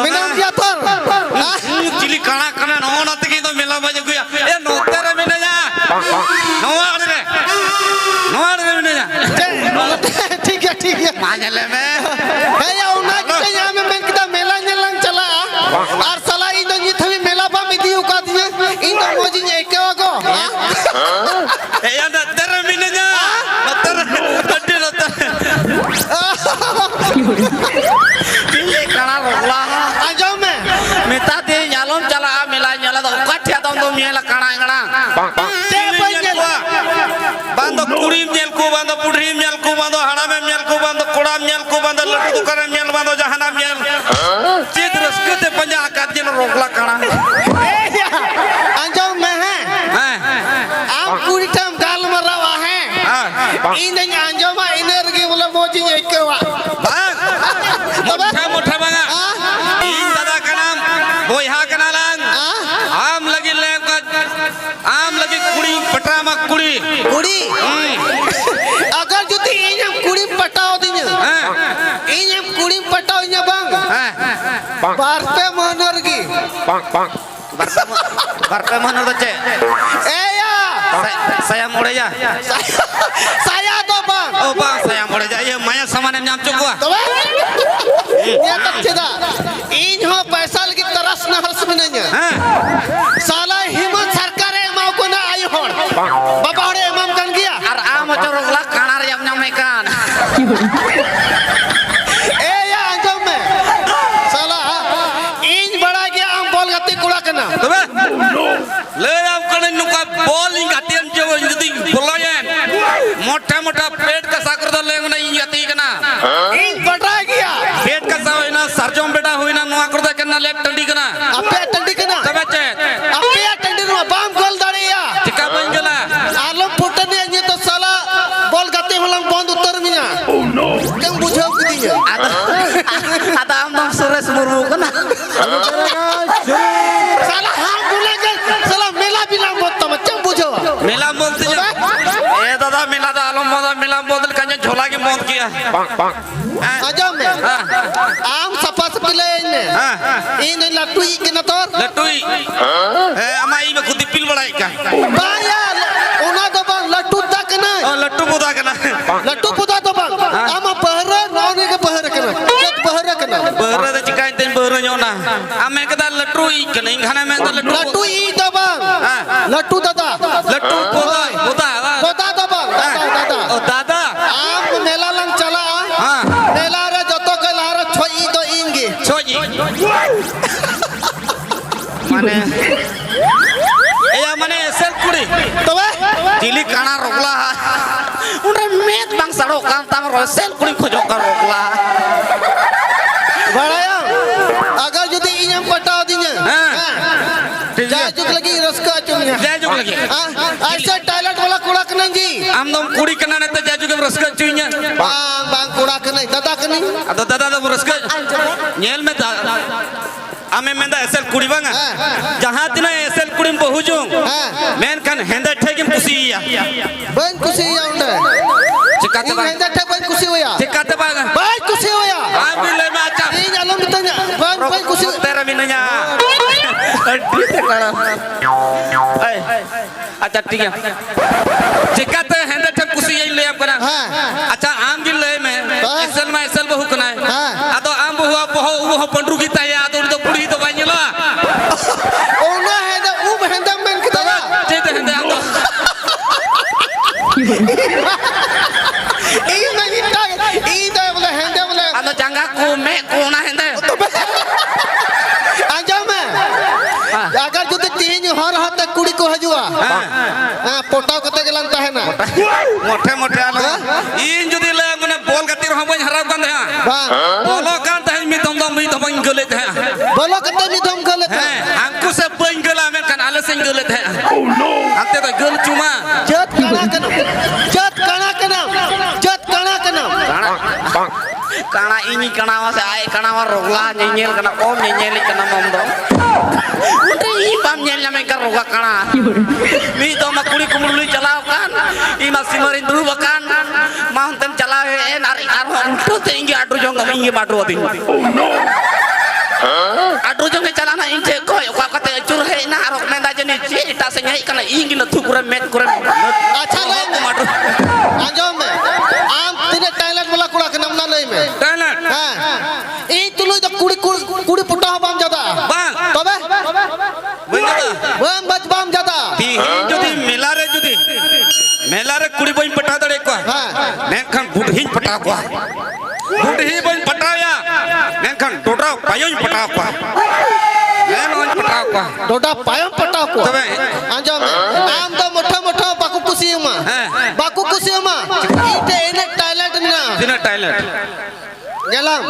minam dia tor. Cili kana no nanti kita mela baca gua. Noter minanya. Noar minanya. ठीक है Mana leme? है या उन्ना kita यहाँ में kita मेला नलंग चला और साला इधर ये थवी मेला पा मिदी उका दिया इधर मोजी ने एक को Noter minanya. Noter. Cili kana rolah. आजो में Minta dia nyalon cala mela nyala tu kaca tu tu mela kana. Bando kurim nyelku, bando pudrim nyelku, bando hanam nyelku, bando kuram nyelku, bando ladu tukaran nyel, bando jahanam nyel. Cid raskete panja akad nyel rokla kana. आजो में है आप पूरी time गाल मरावा है इधर आजो में इधर के बोला मोजी ने एक को Bang, mocha banga. In dada kanam, boy ha kanalang. Am lagi lengkat, am lagi kuri petrama kuri. कुड़ी अगर जो ती इन्हें कुड़ी पटाओ दिन्या इन्हें कुड़ी पटाओ इन्हें बांग बारते मनर की Barka mana tu cek? या Saya mulai ya. saya तो बांग Oh bang, saya mulai ya. Iya, maya sama nem cukup ah. तो ये तक चेदा इन्हों पैसा लगी तरस न हर्ष मिलने साला हिम्मत सरकार है माँ को ना आयु होड़ बाबा होड़े इमाम kan गया Ar am macam roglak kanar yang nyamekan. या अंजम में साला इन बड़ा गया हम बोल गति कुड़ा करना Tuh, le am kena nuka bowling hatian jauh jadi bolayan. Mota plate ka sakar tu le mana ini hati kena. इन बड़ा गया Plate ka sawa ina sarjom beda huina nuak kerja kena lek tadi kena. apa tadi kena Coba cek. apa ya tadi rumah bam gol dari ya Jika penjela. आलम पुटन ने तो साला बॉल गाते हलंग बंद उत्तर मिया ओह नो कम बुझाओ कुदिया Ada am dong Suresh Murmu kena. साला हां बोलेंगे साला मेला बिलाम मत तो कम बुझाओ Mela बोलते हैं. दादा मेला दा आलम मोदा मेला बोल कन्या झोला की मौत किया. आजा में आम सपा सपिले इन लट्टू के न तोर Latui. Amai me kudipil बड़ा इका. बाया ओना तो बंग लट्टू तक ना Oh lattu buda kena. लट्टू पुदा तो बंग आमा पहरे नौने के पहरे कना जत पहरे कना Berada da cikai ten berada nyona. Ame kada lattu ikana ingana me kada lattu. लट्टू ई तो बंग लट्टू दादा Lattu buda buda. दादा तो बंग दादा Oh dada. आम मेला लंग चला मेला रे जतो के लारे छोई तो इंगे Soji. Mane. Mana sel kuri. तो वे Cili kana rokla. Udah met bang sarok kan tam sel kuri khojok ka rokla. बड़ाया अगर जो ती इन्हें पटाओ दिन्या जाजुक लगी रस्का चुनिया Jajuk lagi. ऐसा टॉयलेट वाला कूड़ा कना जी Am dom kuri kena nete jajuk ke raska cuinya. बांग बांग कूड़ा कना दादा कनी Atau dada da raska. Nyel me da. Ame menda esel kuri banga. Jahat na esel kuri bahujung. Men kan henda thegim kusiya. बन खुशी या उन्डे Cekat इन bang. हेंदा ठे बन खुशी होया Cekat bang. बन खुशी होया Ambil le maca. इन आलम बितanya बन खुशी Tera minanya. Aduh tekala. Ay. Acha tiga. Cekat henda theg kusiya le am kana. Acha am gil le me. Esel bahu kana. Atau am bahu pandru kita ya atau untuk puri itu banyak lah. ओना हेंदा ऊब हेंदा मन के दादा Cita henda atau. इन नहीं टाग इन दे बोले हेंदा बोले Atau jangka kume kuna henda. आजा में अगर जो तीन हर हाथ तक कुड़ी को हजुआ हां पोटाव कते गेलन ताहे ना Mote alo. In jadi le mana bol katir hambai harap kan dah. बांग Bolo kan dah mi dom bang gelet dah. बोलो कते नि दम गलत है Angku se bang gelah men kan ala sen gelet dah. Oh no. Ante dah gel cuma. जत कना कना जत कना कना जत कना कना Kana ini kana mas ay kana war rogla nyenyel kana kom nyenyel kana mom do. Udah ipam nyel nyame ka roga kana. Mi to makuli kumuli chalao kan. I masih marin dulu bakan. Mountain chalao nari arho te ingi adru jong ingi madru ati adru jong chalana inje koy ka kate chur he na arho menda jeni che ita se nyai kana ingi la thukura met kure अच्छा नहीं में आजो में आम तिने talent वाला कुड़ा के नाम ना नहीं में talent हां ई तुलु तो कुड़ी पुट्टा हो बाम ज्यादा bang तबे bunjada बम बच बाम ज्यादा tihin jodi melare kudi boy pata dare ko menkan budhin pata ko budhi boy pata ya menkan toda payon pata ko men pata ko टोटा पायम पटा को तबे आजो में आम तो मोटा मोटा बाकू कुसी मा इते एने टैलेंट ना talent जलाम